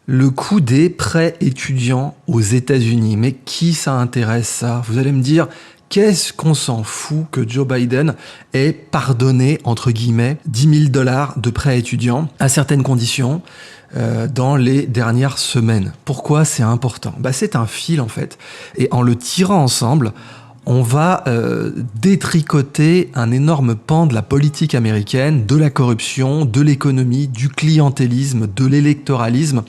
Le coût des prêts étudiants aux États-Unis. Mais qui ça intéresse ça? Vous allez me dire, qu'est-ce qu'on s'en fout que Joe Biden ait pardonné, entre guillemets, 10 000 $ de prêts étudiants à certaines conditions dans les dernières semaines? Pourquoi c'est important? C'est un fil en fait. Et en le tirant ensemble, on va détricoter un énorme pan de la politique américaine, de la corruption, de l'économie, du clientélisme, de l'électoralisme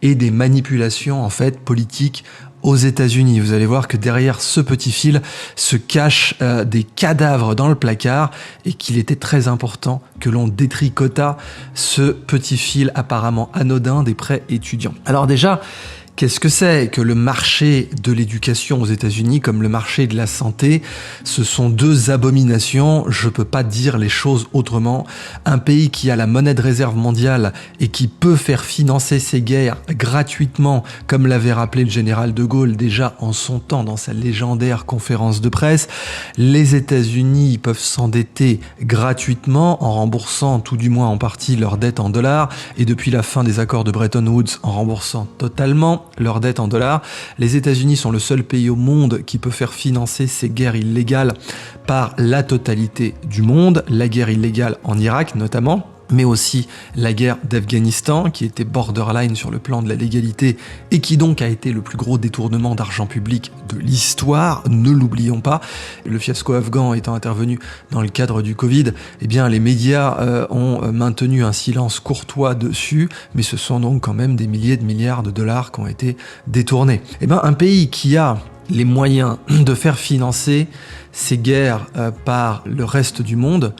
et des manipulations en fait politiques aux États-Unis. Vous allez voir que derrière ce petit fil se cachent des cadavres dans le placard et qu'il était très important que l'on détricotât ce petit fil apparemment anodin des prêts étudiants. Alors déjà, qu'est-ce que c'est que le marché de l'éducation aux États-Unis comme le marché de la santé? Ce sont deux abominations, je peux pas dire les choses autrement. Un pays qui a la monnaie de réserve mondiale et qui peut faire financer ses guerres gratuitement, comme l'avait rappelé le général de Gaulle déjà en son temps dans sa légendaire conférence de presse. Les États-Unis peuvent s'endetter gratuitement en remboursant tout du moins en partie leurs dettes en dollars et depuis la fin des accords de Bretton Woods en remboursant totalement leur dette en dollars. Les États-Unis sont le seul pays au monde qui peut faire financer ces guerres illégales par la totalité du monde, la guerre illégale en Irak notamment, mais aussi la guerre d'Afghanistan qui était borderline sur le plan de la légalité et qui donc a été le plus gros détournement d'argent public de l'histoire, ne l'oublions pas. Le fiasco afghan étant intervenu dans le cadre du Covid, eh bien les médias ont maintenu un silence courtois dessus, mais ce sont donc quand même des milliers de milliards de dollars qui ont été détournés. Eh bien un pays qui a les moyens de faire financer ces guerres par le reste du monde,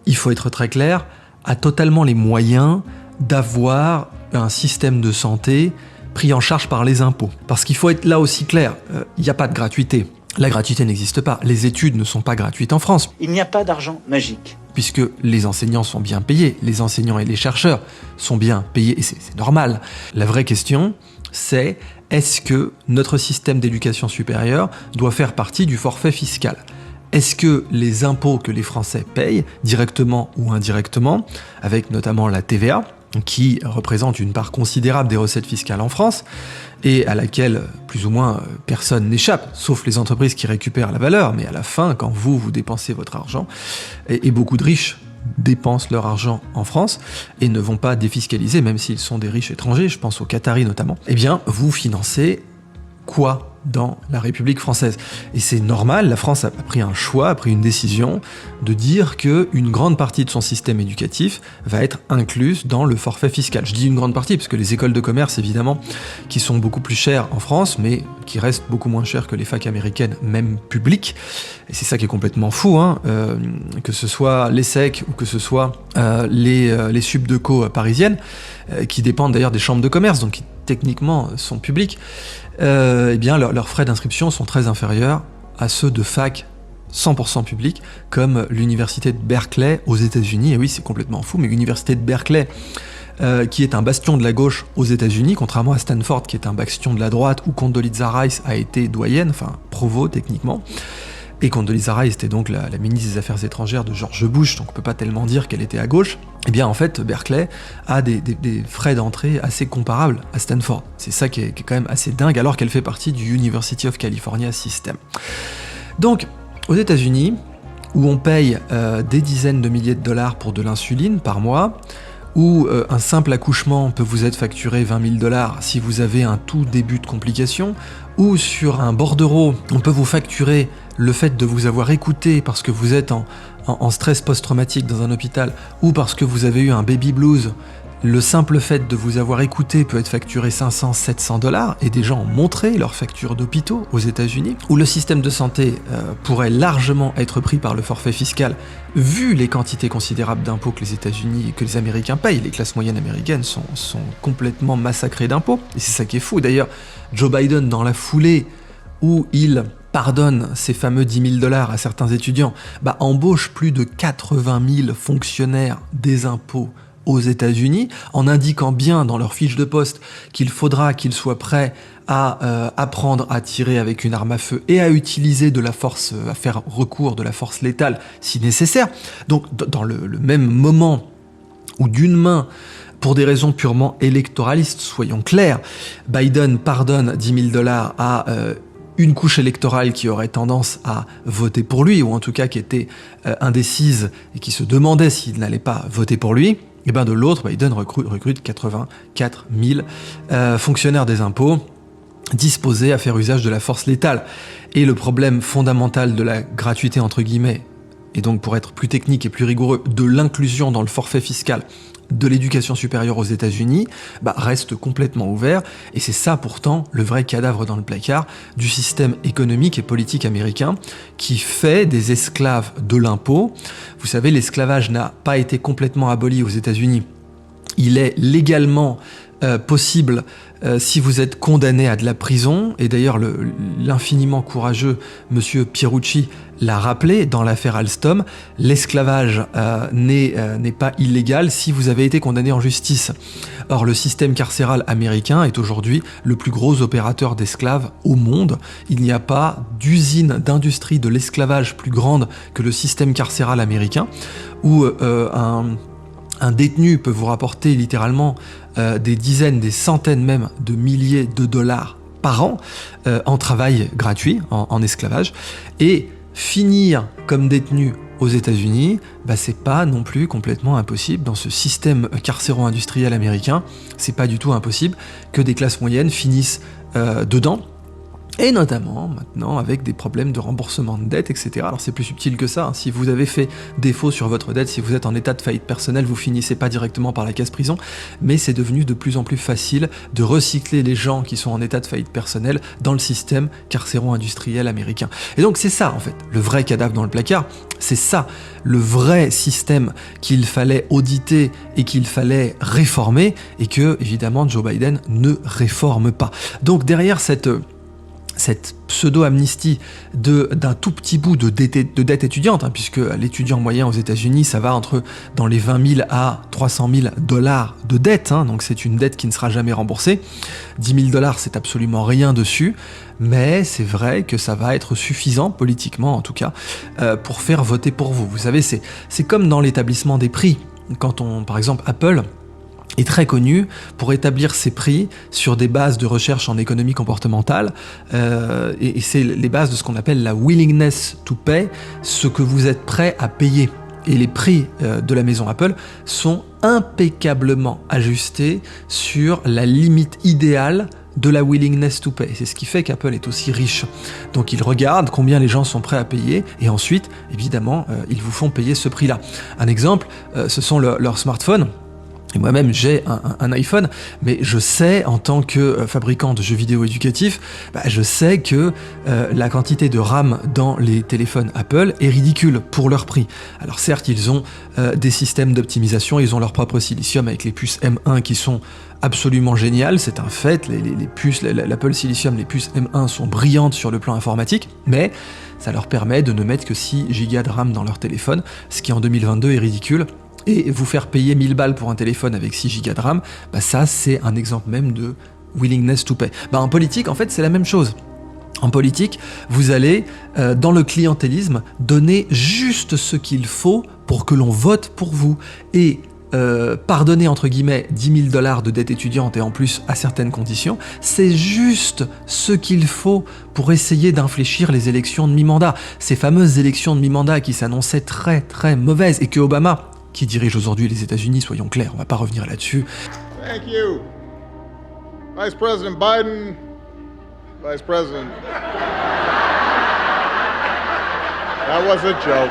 il faut être très clair, a totalement les moyens d'avoir un système de santé pris en charge par les impôts. Parce qu'il faut être là aussi clair, il n'y a pas de gratuité. La gratuité n'existe pas. Les études ne sont pas gratuites en France. Il n'y a pas d'argent magique. Puisque les enseignants sont bien payés, les enseignants et les chercheurs sont bien payés, et c'est normal. La vraie question, c'est est-ce que notre système d'éducation supérieure doit faire partie du forfait fiscal ? Est-ce que les impôts que les Français payent, directement ou indirectement, avec notamment la TVA, qui représente une part considérable des recettes fiscales en France, et à laquelle plus ou moins personne n'échappe, sauf les entreprises qui récupèrent la valeur, mais à la fin, quand vous dépensez votre argent, et beaucoup de riches dépensent leur argent en France et ne vont pas défiscaliser, même s'ils sont des riches étrangers, je pense aux Qataris notamment, eh bien vous financez quoi dans la République française? Et c'est normal, la France a pris un choix, a pris une décision de dire qu'une grande partie de son système éducatif va être incluse dans le forfait fiscal. Je dis une grande partie, parce que les écoles de commerce, évidemment, qui sont beaucoup plus chères en France, mais qui restent beaucoup moins chères que les facs américaines, même publiques. Et c'est ça qui est complètement fou, que ce soit l'ESSEC ou que ce soit les subdeco parisiennes, qui dépendent d'ailleurs des chambres de commerce, donc qui techniquement sont publiques, eh bien leurs frais d'inscription sont très inférieurs à ceux de fac 100% publics, comme l'université de Berkeley aux États-Unis. Et oui, c'est complètement fou, mais l'université de Berkeley, qui est un bastion de la gauche aux États-Unis, contrairement à Stanford, qui est un bastion de la droite, où Condoleezza Rice a été doyenne, enfin provo techniquement. Et Condoleezza Rice était donc la ministre des Affaires étrangères de George Bush, donc on peut pas tellement dire qu'elle était à gauche. Eh bien en fait, Berkeley a des frais d'entrée assez comparables à Stanford. C'est ça qui est quand même assez dingue, alors qu'elle fait partie du University of California System. Donc, aux États-Unis, où on paye des dizaines de milliers de dollars pour de l'insuline par mois, où un simple accouchement peut vous être facturé 20 000 $ si vous avez un tout début de complication, ou sur un bordereau, on peut vous facturer le fait de vous avoir écouté parce que vous êtes en stress post-traumatique dans un hôpital, ou parce que vous avez eu un baby blues, le simple fait de vous avoir écouté peut être facturé 500, 700 $, et des gens ont montré leurs factures d'hôpitaux aux États-Unis, où le système de santé pourrait largement être pris par le forfait fiscal, vu les quantités considérables d'impôts que les États-Unis et que les Américains payent. Les classes moyennes américaines sont complètement massacrées d'impôts, et c'est ça qui est fou. D'ailleurs, Joe Biden, dans la foulée où il pardonne ces fameux 10 000 $ à certains étudiants, embauche plus de 80 000 fonctionnaires des impôts aux États-Unis, en indiquant bien dans leur fiche de poste qu'il faudra qu'ils soient prêts à apprendre à tirer avec une arme à feu et à utiliser de la force, à faire recours de la force létale si nécessaire. Donc dans le même moment où d'une main, pour des raisons purement électoralistes, soyons clairs. Biden pardonne $10 000 à une couche électorale qui aurait tendance à voter pour lui, ou en tout cas qui était indécise et qui se demandait s'il n'allait pas voter pour lui. Et bien de l'autre, Biden recrute 84 000 fonctionnaires des impôts disposés à faire usage de la force létale. Et le problème fondamental de la gratuité, entre guillemets, et donc pour être plus technique et plus rigoureux, de l'inclusion dans le forfait fiscal de l'éducation supérieure aux États-Unis, reste complètement ouvert, et c'est ça pourtant le vrai cadavre dans le placard du système économique et politique américain qui fait des esclaves de l'impôt. Vous savez, l'esclavage n'a pas été complètement aboli aux États-Unis. Il est légalement possible si vous êtes condamné à de la prison, et d'ailleurs l'infiniment courageux monsieur Pierucci l'a rappelé dans l'affaire Alstom, l'esclavage n'est pas illégal si vous avez été condamné en justice. Or, le système carcéral américain est aujourd'hui le plus gros opérateur d'esclaves au monde. Il n'y a pas d'usine d'industrie de l'esclavage plus grande que le système carcéral américain, où un détenu peut vous rapporter littéralement des dizaines, des centaines même de milliers de dollars par an en travail gratuit, en esclavage. Et finir comme détenu aux États-Unis, c'est pas non plus complètement impossible. Dans ce système carcéro-industriel américain, c'est pas du tout impossible que des classes moyennes finissent dedans. Et notamment, maintenant, avec des problèmes de remboursement de dette, etc. Alors c'est plus subtil que ça, hein. Si vous avez fait défaut sur votre dette, si vous êtes en état de faillite personnelle, vous finissez pas directement par la case prison, mais c'est devenu de plus en plus facile de recycler les gens qui sont en état de faillite personnelle dans le système carcéro-industriel américain. Et donc c'est ça, en fait, le vrai cadavre dans le placard, c'est ça, le vrai système qu'il fallait auditer et qu'il fallait réformer, et que, évidemment, Joe Biden ne réforme pas. Donc derrière cette pseudo-amnistie d'un tout petit bout de dette étudiante, hein, puisque l'étudiant moyen aux États-Unis, ça va dans les 20 000 à 300 000 dollars de dette, hein, donc c'est une dette qui ne sera jamais remboursée. 10 000 $, c'est absolument rien dessus, mais c'est vrai que ça va être suffisant, politiquement en tout cas, pour faire voter pour vous. Vous savez, c'est comme dans l'établissement des prix. Quand par exemple, Apple est très connu pour établir ses prix sur des bases de recherche en économie comportementale, et c'est les bases de ce qu'on appelle la willingness to pay, ce que vous êtes prêt à payer. Et les prix de la maison Apple sont impeccablement ajustés sur la limite idéale de la willingness to pay. C'est ce qui fait qu'Apple est aussi riche. Donc ils regardent combien les gens sont prêts à payer, et ensuite, évidemment, ils vous font payer ce prix-là. Un exemple, ce sont leurs smartphones. Et moi-même, j'ai un iPhone, mais je sais, en tant que fabricant de jeux vidéo éducatifs, je sais que la quantité de RAM dans les téléphones Apple est ridicule pour leur prix. Alors certes, ils ont des systèmes d'optimisation, ils ont leur propre silicium avec les puces M1 qui sont absolument géniales, c'est un fait, les puces, l'Apple Silicium, les puces M1 sont brillantes sur le plan informatique, mais ça leur permet de ne mettre que 6 Go de RAM dans leur téléphone, ce qui en 2022 est ridicule. Et vous faire payer 1000 balles pour un téléphone avec 6 Go de RAM, ça c'est un exemple même de willingness to pay. En politique, en fait, c'est la même chose. En politique, vous allez, dans le clientélisme, donner juste ce qu'il faut pour que l'on vote pour vous. Et pardonner, entre guillemets, 10 000 $ de dette étudiante, et en plus à certaines conditions, c'est juste ce qu'il faut pour essayer d'infléchir les élections de mi-mandat. Ces fameuses élections de mi-mandat qui s'annonçaient très très mauvaises, et que Obama, qui dirige aujourd'hui les États-Unis, soyons clairs, on va pas revenir là-dessus. Thank you. Vice President Biden, Vice President. That was a joke.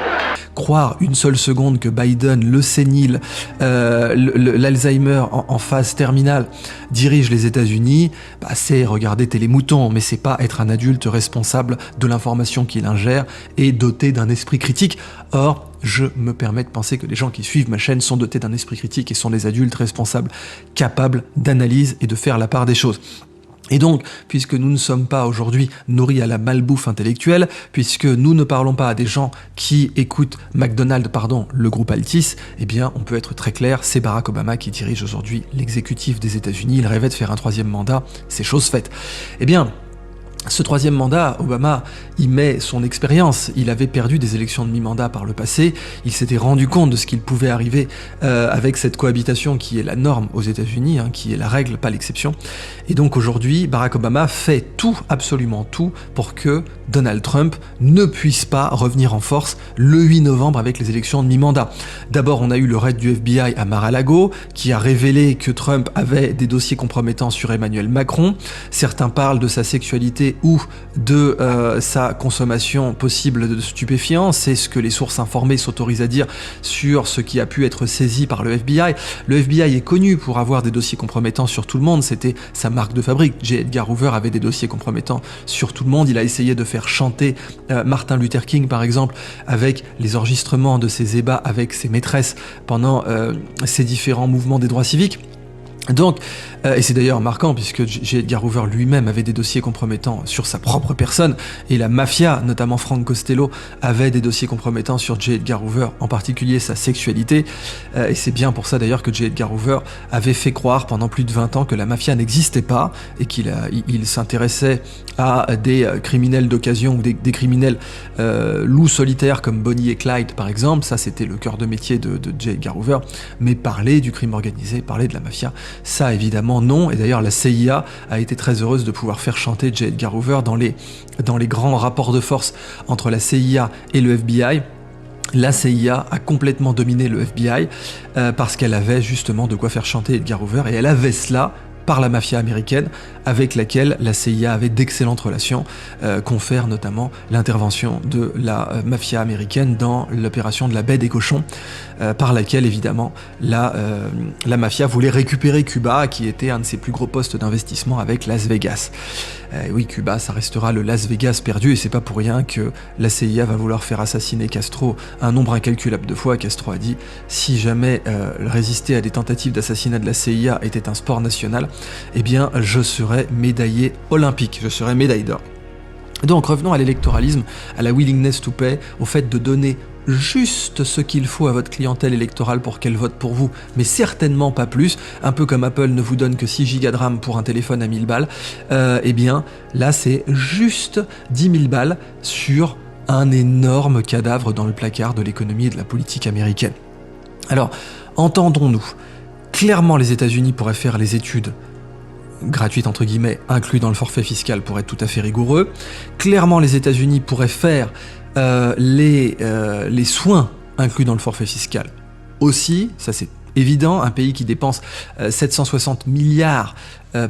Croire une seule seconde que Biden, le sénile, l'Alzheimer en phase terminale, dirige les États-Unis, c'est regarder Télémouton, mais c'est pas être un adulte responsable de l'information qu'il ingère et doté d'un esprit critique. Or, je me permets de penser que les gens qui suivent ma chaîne sont dotés d'un esprit critique et sont des adultes responsables, capables d'analyse et de faire la part des choses. Et donc, puisque nous ne sommes pas aujourd'hui nourris à la malbouffe intellectuelle, puisque nous ne parlons pas à des gens qui écoutent le groupe Altis, on peut être très clair, c'est Barack Obama qui dirige aujourd'hui l'exécutif des États-Unis, il rêvait de faire un 3e mandat, c'est chose faite. Ce troisième mandat, Obama y met son expérience. Il avait perdu des élections de mi-mandat par le passé. Il s'était rendu compte de ce qu'il pouvait arriver avec cette cohabitation qui est la norme aux États-Unis, qui est la règle, pas l'exception. Et donc aujourd'hui, Barack Obama fait tout, absolument tout, pour que Donald Trump ne puisse pas revenir en force le 8 novembre avec les élections de mi-mandat. D'abord, on a eu le raid du FBI à Mar-a-Lago qui a révélé que Trump avait des dossiers compromettants sur Emmanuel Macron. Certains parlent de sa sexualité ou de sa consommation possible de stupéfiants. C'est ce que les sources informées s'autorisent à dire sur ce qui a pu être saisi par le FBI. Le FBI est connu pour avoir des dossiers compromettants sur tout le monde. C'était sa marque de fabrique. J. Edgar Hoover avait des dossiers compromettants sur tout le monde. Il a essayé de faire chanter Martin Luther King, par exemple, avec les enregistrements de ses ébats avec ses maîtresses pendant ses différents mouvements des droits civiques. Donc, et c'est d'ailleurs marquant puisque J. Edgar Hoover lui-même avait des dossiers compromettants sur sa propre personne et la mafia, notamment Frank Costello, avait des dossiers compromettants sur J. Edgar Hoover, en particulier sa sexualité. Et c'est bien pour ça d'ailleurs que J. Edgar Hoover avait fait croire pendant plus de 20 ans que la mafia n'existait pas et qu'il s'intéressait à des criminels d'occasion ou des criminels loups solitaires comme Bonnie et Clyde par exemple. Ça c'était le cœur de métier de J. Edgar Hoover. Mais parler du crime organisé, parler de la mafia, ça évidemment non, et d'ailleurs la CIA a été très heureuse de pouvoir faire chanter J. Edgar Hoover dans les grands rapports de force entre la CIA et le FBI. La CIA a complètement dominé le FBI parce qu'elle avait justement de quoi faire chanter Edgar Hoover, et elle avait cela par la mafia américaine, avec laquelle la CIA avait d'excellentes relations, confère notamment l'intervention de la mafia américaine dans l'opération de la baie des cochons, par laquelle évidemment la mafia voulait récupérer Cuba, qui était un de ses plus gros postes d'investissement avec Las Vegas. Oui, Cuba, ça restera le Las Vegas perdu, et c'est pas pour rien que la CIA va vouloir faire assassiner Castro un nombre incalculable de fois. Castro a dit, si jamais résister à des tentatives d'assassinat de la CIA était un sport national, eh bien je serais médaillé olympique, je serais médaille d'or. Donc revenons à l'électoralisme, à la willingness to pay, au fait de donner juste ce qu'il faut à votre clientèle électorale pour qu'elle vote pour vous, mais certainement pas plus, un peu comme Apple ne vous donne que 6 Go de RAM pour un téléphone à 1000 balles, eh bien là c'est juste 10 000 balles sur un énorme cadavre dans le placard de l'économie et de la politique américaine. Alors, entendons-nous, clairement les États-Unis pourraient faire les études gratuites entre guillemets, inclus dans le forfait fiscal pour être tout à fait rigoureux. Clairement les États-Unis pourraient faire les soins inclus dans le forfait fiscal aussi, ça c'est évident. Un pays qui dépense 760 milliards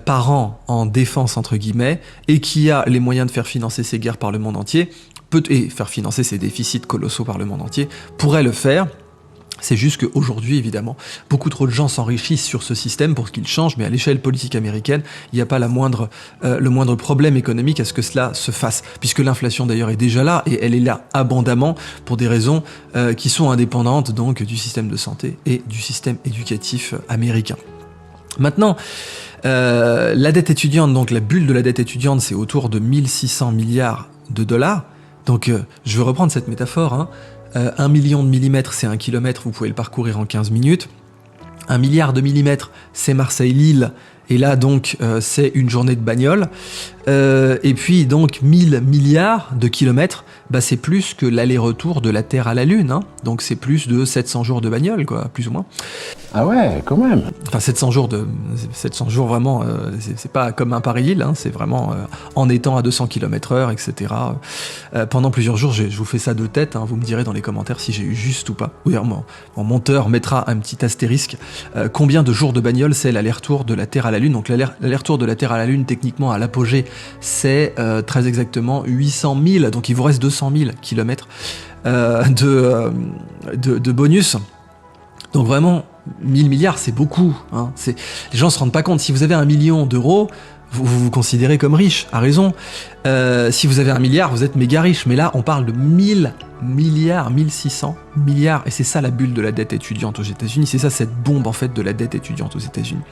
par an en défense entre guillemets et qui a les moyens de faire financer ses guerres par le monde entier, et faire financer ses déficits colossaux par le monde entier, pourrait le faire. C'est juste qu'aujourd'hui, évidemment, beaucoup trop de gens s'enrichissent sur ce système pour qu'il change, mais à l'échelle politique américaine, il n'y a pas le moindre problème économique à ce que cela se fasse, puisque l'inflation d'ailleurs est déjà là, et elle est là abondamment pour des raisons qui sont indépendantes donc du système de santé et du système éducatif américain. Maintenant, la dette étudiante, donc la bulle de la dette étudiante, c'est autour de 1600 milliards de dollars. Donc je vais reprendre cette métaphore, 1 million de millimètres, c'est 1 kilomètre, vous pouvez le parcourir en 15 minutes. 1 milliard de millimètres, c'est Marseille-Lille, et là donc c'est une journée de bagnole. Et puis donc 1000 milliards de kilomètres, c'est plus que l'aller-retour de la Terre à la Lune, donc c'est plus de 700 jours de bagnole, quoi, plus ou moins. Ah ouais, quand même. Enfin 700 jours vraiment, c'est pas comme un Paris-Lille, c'est vraiment en étant à 200 km/h, etc. Pendant plusieurs jours, je vous fais ça de tête, vous me direz dans les commentaires si j'ai eu juste ou pas. Oui, mon monteur mettra un petit astérisque. Combien de jours de bagnole c'est l'aller-retour de la Terre à la Lune? Donc l'aller-retour de la Terre à la Lune, techniquement à l'apogée, c'est très exactement 800 000, donc il vous reste 200 000 km de bonus. Donc vraiment, 1000 milliards, c'est beaucoup. Les gens se rendent pas compte. Si vous avez 1 million d'euros, vous vous considérez comme riche, à raison. Si vous avez 1 milliard, vous êtes méga riche. Mais là, on parle de 1000 milliards, 1600 milliards. Et c'est ça la bulle de la dette étudiante aux États-Unis. C'est ça cette bombe, en fait, de la dette étudiante aux États-Unis.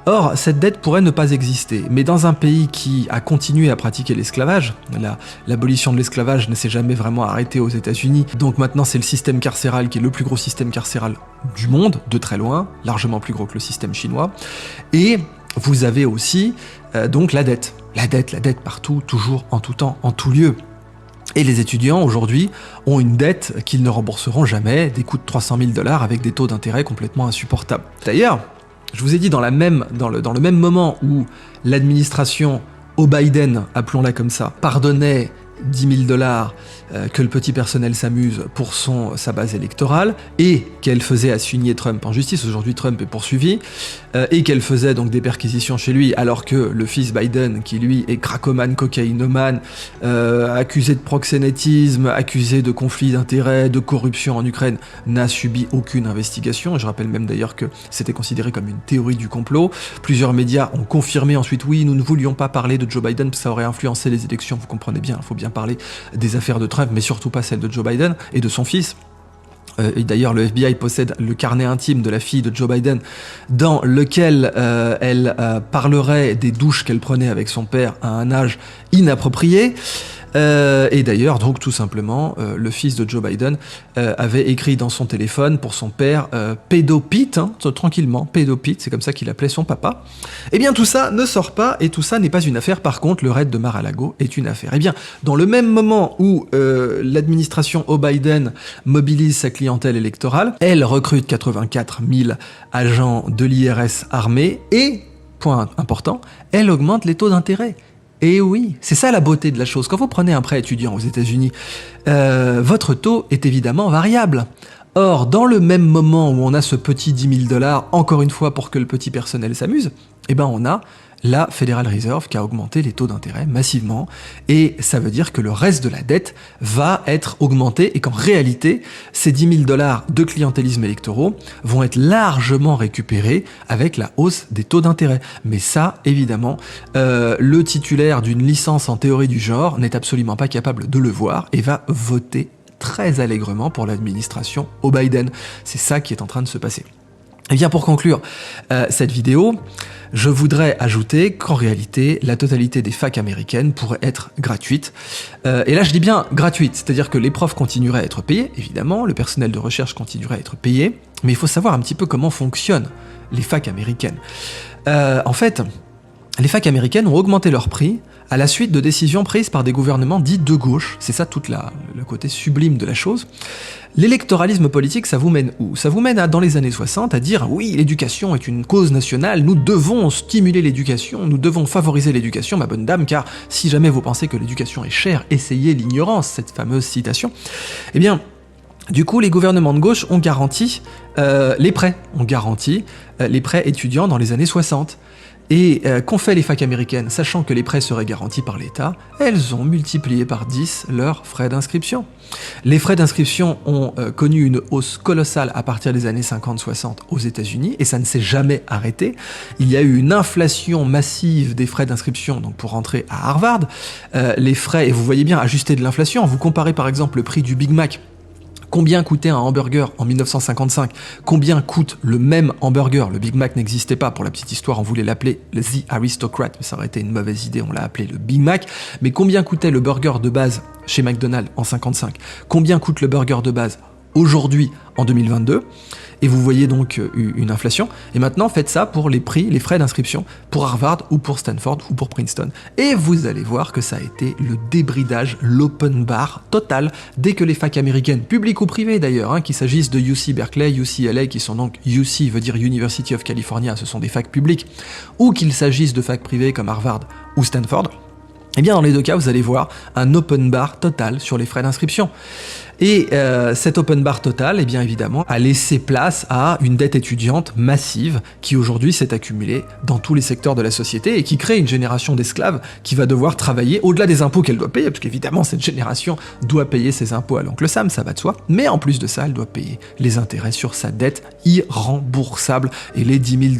Or, cette dette pourrait ne pas exister, mais dans un pays qui a continué à pratiquer l'esclavage, l'abolition de l'esclavage ne s'est jamais vraiment arrêtée aux États-Unis, donc maintenant c'est le système carcéral qui est le plus gros système carcéral du monde, de très loin, largement plus gros que le système chinois, et vous avez aussi donc la dette. La dette partout, toujours, en tout temps, en tout lieu. Et les étudiants, aujourd'hui, ont une dette qu'ils ne rembourseront jamais, des coûts de $300 000 avec des taux d'intérêt complètement insupportables. D'ailleurs, je vous ai dit dans le même moment où l'administration Biden, appelons-la comme ça, pardonnait $10 000 que le petit personnel s'amuse pour sa base électorale, et qu'elle faisait assigner Trump en justice. Aujourd'hui, Trump est poursuivi, et qu'elle faisait donc des perquisitions chez lui, alors que le fils Biden, qui lui est cracomane, cocaïnomane, accusé de proxénétisme, accusé de conflit d'intérêts, de corruption en Ukraine, n'a subi aucune investigation. Et je rappelle même d'ailleurs que c'était considéré comme une théorie du complot. Plusieurs médias ont confirmé ensuite, oui, nous ne voulions pas parler de Joe Biden, parce que ça aurait influencé les élections, vous comprenez bien, il faut bien parler des affaires de Trump, mais surtout pas celles de Joe Biden et de son fils. Et d'ailleurs, le FBI possède le carnet intime de la fille de Joe Biden, dans lequel elle parlerait des douches qu'elle prenait avec son père à un âge inapproprié. Et d'ailleurs, donc tout simplement, le fils de Joe Biden avait écrit dans son téléphone pour son père pédopite, tranquillement, pédopite, c'est comme ça qu'il appelait son papa. Eh bien, tout ça ne sort pas, et tout ça n'est pas une affaire. Par contre, le raid de Mar-a-Lago est une affaire. Eh bien, dans le même moment où l'administration Biden mobilise sa clientèle électorale, elle recrute 84 000 agents de l'IRS armés et, point important, elle augmente les taux d'intérêt. Et oui, c'est ça la beauté de la chose. Quand vous prenez un prêt étudiant aux États-Unis, votre taux est évidemment variable. Or, dans le même moment où on a ce petit $10 000, encore une fois pour que le petit personnel s'amuse, eh ben on a la Federal Reserve qui a augmenté les taux d'intérêt massivement, et ça veut dire que le reste de la dette va être augmenté, et qu'en réalité, ces $10 000 de clientélisme électoraux vont être largement récupérés avec la hausse des taux d'intérêt. Mais ça, évidemment, le titulaire d'une licence en théorie du genre n'est absolument pas capable de le voir et va voter très allègrement pour l'administration Biden. C'est ça qui est en train de se passer. Et bien pour conclure cette vidéo, je voudrais ajouter qu'en réalité, la totalité des facs américaines pourrait être gratuite. Et là, je dis bien gratuite, c'est-à-dire que les profs continueraient à être payés, évidemment, le personnel de recherche continuerait à être payé, mais il faut savoir un petit peu comment fonctionnent les facs américaines. En fait, les facs américaines ont augmenté leur prix à la suite de décisions prises par des gouvernements dits de gauche. C'est ça tout le côté sublime de la chose. L'électoralisme politique, ça vous mène où? Ça vous mène dans les années 60 à dire « Oui, l'éducation est une cause nationale, nous devons stimuler l'éducation, nous devons favoriser l'éducation, ma bonne dame, car si jamais vous pensez que l'éducation est chère, essayez l'ignorance », cette fameuse citation. Eh bien, du coup, les gouvernements de gauche ont garanti les prêts étudiants dans les années 60. Et qu'ont fait les facs américaines, sachant que les prêts seraient garantis par l'État? Elles ont multiplié par 10 leurs frais d'inscription. Les frais d'inscription ont connu une hausse colossale à partir des années 50-60 aux États-Unis, et ça ne s'est jamais arrêté. Il y a eu une inflation massive des frais d'inscription, donc pour rentrer à Harvard. Les frais, et vous voyez bien, ajustés de l'inflation, vous comparez par exemple le prix du Big Mac. Combien coûtait un hamburger en 1955? Combien coûte le même hamburger? Le Big Mac n'existait pas, pour la petite histoire, on voulait l'appeler le The Aristocrat, mais ça aurait été une mauvaise idée, on l'a appelé le Big Mac. Mais combien coûtait le burger de base chez McDonald's en 55? Combien coûte le burger de base aujourd'hui en 2022? Et vous voyez donc une inflation. Et maintenant, faites ça pour les prix, les frais d'inscription pour Harvard ou pour Stanford ou pour Princeton. Et vous allez voir que ça a été le débridage, l'open bar total, dès que les facs américaines, publiques ou privées d'ailleurs, qu'il s'agisse de UC Berkeley, UCLA, qui sont donc UC veut dire University of California, ce sont des facs publiques, ou qu'il s'agisse de facs privées comme Harvard ou Stanford, eh bien dans les deux cas, vous allez voir un open bar total sur les frais d'inscription. Et cet open bar total, eh bien évidemment, a laissé place à une dette étudiante massive qui aujourd'hui s'est accumulée dans tous les secteurs de la société et qui crée une génération d'esclaves qui va devoir travailler au-delà des impôts qu'elle doit payer, parce qu'évidemment cette génération doit payer ses impôts à l'oncle Sam, ça va de soi, mais en plus de ça, elle doit payer les intérêts sur sa dette irremboursable, et les $10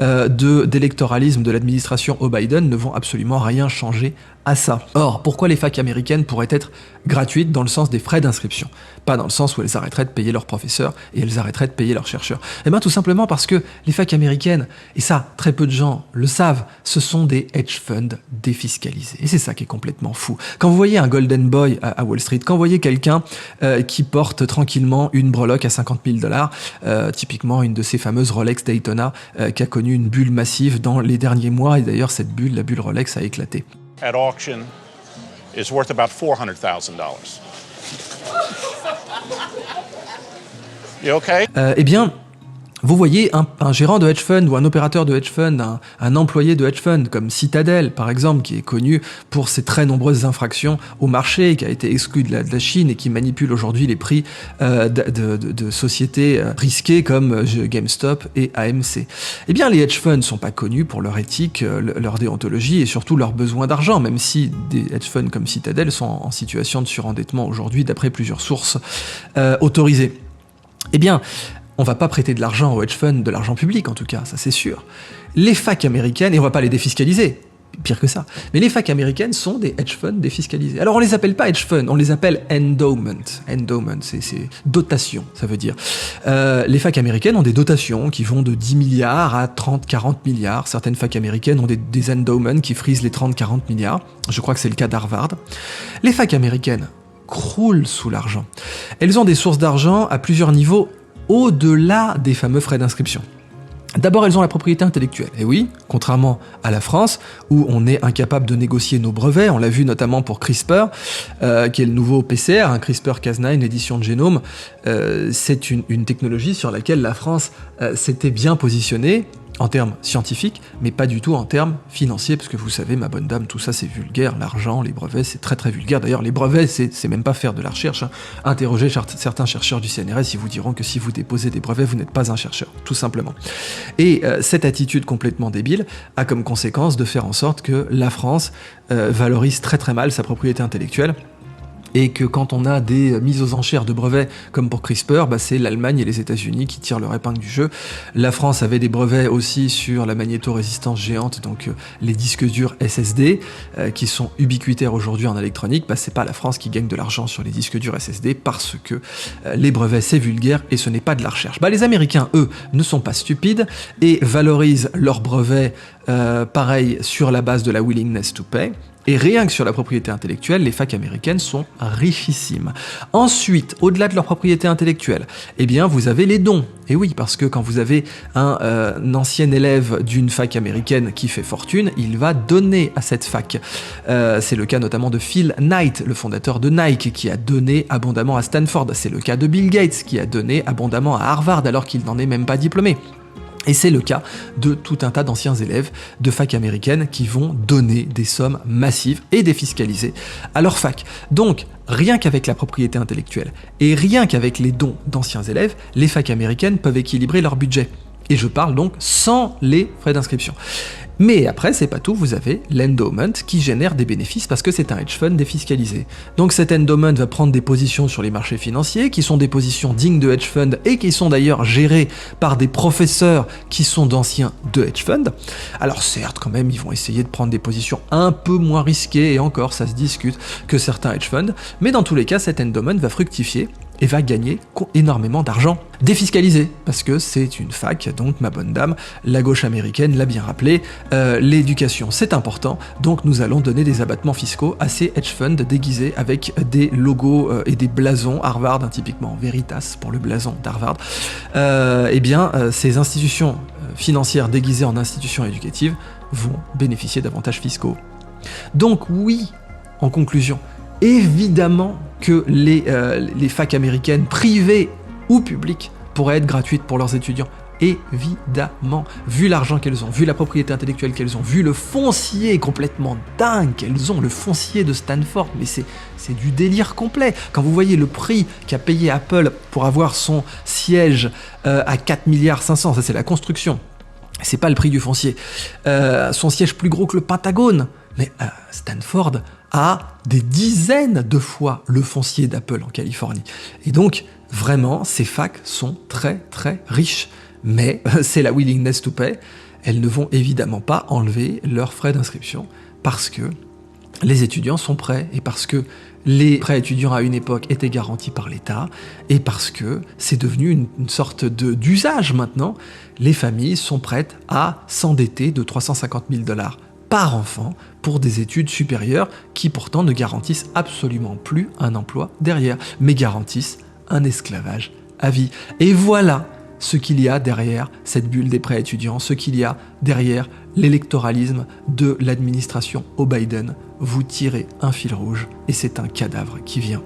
000 d'électoralisme de l'administration Biden ne vont absolument rien changer à ça. Or, pourquoi les facs américaines pourraient être gratuites dans le sens des frais d'inscription? d'inscription. Pas dans le sens où elles arrêteraient de payer leurs professeurs et elles arrêteraient de payer leurs chercheurs. Eh bien tout simplement parce que les facs américaines, et ça très peu de gens le savent, ce sont des hedge funds défiscalisés. Et c'est ça qui est complètement fou. Quand vous voyez un golden boy à Wall Street, quand vous voyez quelqu'un qui porte tranquillement une breloque à $50,000, typiquement une de ces fameuses Rolex Daytona qui a connu une bulle massive dans les derniers mois, et d'ailleurs cette bulle, la bulle Rolex, a éclaté. At auction is worth about $400,000. You okay? Eh bien, vous voyez un gérant de hedge fund ou un opérateur de hedge fund, un employé de hedge fund comme Citadel par exemple, qui est connu pour ses très nombreuses infractions au marché, qui a été exclu de la Chine et qui manipule aujourd'hui les prix de sociétés risquées comme GameStop et AMC. Eh bien, les hedge funds ne sont pas connus pour leur éthique, leur déontologie et surtout leur besoin d'argent, même si des hedge funds comme Citadel sont en situation de surendettement aujourd'hui d'après plusieurs sources autorisées. Eh bien, on va pas prêter de l'argent aux hedge funds, de l'argent public en tout cas, ça c'est sûr. Les facs américaines, et on va pas les défiscaliser, pire que ça, mais les facs américaines sont des hedge funds défiscalisés. Alors on les appelle pas hedge funds, on les appelle endowment. Endowment, c'est dotation, ça veut dire. Les facs américaines ont des dotations qui vont de 10 milliards à 30-40 milliards. Certaines facs américaines ont des endowments qui frisent les 30-40 milliards. Je crois que c'est le cas d'Harvard. Les facs américaines croulent sous l'argent. Elles ont des sources d'argent à plusieurs niveaux au-delà des fameux frais d'inscription. D'abord, elles ont la propriété intellectuelle. Et oui, contrairement à la France, où on est incapable de négocier nos brevets, on l'a vu notamment pour CRISPR, qui est le nouveau PCR, CRISPR-Cas9, édition de génome, c'est une technologie sur laquelle la France s'était bien positionnée, en termes scientifiques, mais pas du tout en termes financiers, parce que vous savez, ma bonne dame, tout ça c'est vulgaire, l'argent, les brevets, c'est très très vulgaire. D'ailleurs, les brevets, c'est même pas faire de la recherche. Interrogez certains chercheurs du CNRS, ils vous diront que si vous déposez des brevets, vous n'êtes pas un chercheur, tout simplement. Et cette attitude complètement débile a comme conséquence de faire en sorte que la France valorise très très mal sa propriété intellectuelle, et que quand on a des mises aux enchères de brevets comme pour CRISPR, c'est l'Allemagne et les États-Unis qui tirent leur épingle du jeu. La France avait des brevets aussi sur la magnétorésistance géante, donc les disques durs SSD, qui sont ubiquitaires aujourd'hui en électronique. C'est pas la France qui gagne de l'argent sur les disques durs SSD parce que les brevets c'est vulgaire et ce n'est pas de la recherche. Les Américains, eux, ne sont pas stupides et valorisent leurs brevets pareil sur la base de la willingness to pay. Et rien que sur la propriété intellectuelle, les facs américaines sont richissimes. Ensuite, au-delà de leur propriété intellectuelle, eh bien, vous avez les dons. Et oui, parce que quand vous avez un ancien élève d'une fac américaine qui fait fortune, il va donner à cette fac. C'est le cas notamment de Phil Knight, le fondateur de Nike, qui a donné abondamment à Stanford. C'est le cas de Bill Gates, qui a donné abondamment à Harvard, alors qu'il n'en est même pas diplômé. Et c'est le cas de tout un tas d'anciens élèves de fac américaines qui vont donner des sommes massives et défiscalisées à leur fac. Donc, rien qu'avec la propriété intellectuelle et rien qu'avec les dons d'anciens élèves, les facs américaines peuvent équilibrer leur budget. Et je parle donc sans les frais d'inscription. Mais après, c'est pas tout, vous avez l'endowment qui génère des bénéfices parce que c'est un hedge fund défiscalisé. Donc cet endowment va prendre des positions sur les marchés financiers qui sont des positions dignes de hedge fund et qui sont d'ailleurs gérées par des professeurs qui sont d'anciens de hedge fund. Alors certes, quand même, ils vont essayer de prendre des positions un peu moins risquées et encore, ça se discute, que certains hedge funds. Mais dans tous les cas, cet endowment va fructifier et va gagner énormément d'argent défiscalisé, parce que c'est une fac, donc ma bonne dame, la gauche américaine l'a bien rappelé, l'éducation c'est important, donc nous allons donner des abattements fiscaux à ces hedge funds déguisés avec des logos et des blasons Harvard, typiquement Veritas pour le blason d'Harvard. Ces institutions financières déguisées en institutions éducatives vont bénéficier d'avantages fiscaux. Donc oui, en conclusion, évidemment que les facs américaines, privées ou publiques, pourraient être gratuites pour leurs étudiants. Évidemment, vu l'argent qu'elles ont, vu la propriété intellectuelle qu'elles ont, vu le foncier complètement dingue qu'elles ont, le foncier de Stanford, mais c'est du délire complet. Quand vous voyez le prix qu'a payé Apple pour avoir son siège à 4,5 milliards, ça c'est la construction, c'est pas le prix du foncier, son siège plus gros que le Pentagone, mais Stanford a des dizaines de fois le foncier d'Apple en Californie. Et donc, vraiment, ces facs sont très très riches. Mais c'est la willingness to pay. Elles ne vont évidemment pas enlever leurs frais d'inscription parce que les étudiants sont prêts, et parce que les prêts étudiants à une époque étaient garantis par l'État, et parce que c'est devenu une sorte d'usage maintenant, les familles sont prêtes à s'endetter de 350 000 $ par enfant pour des études supérieures qui pourtant ne garantissent absolument plus un emploi derrière, mais garantissent un esclavage à vie. Et voilà ce qu'il y a derrière cette bulle des prêts étudiants, ce qu'il y a derrière l'électoralisme de l'administration Biden. Vous tirez un fil rouge et c'est un cadavre qui vient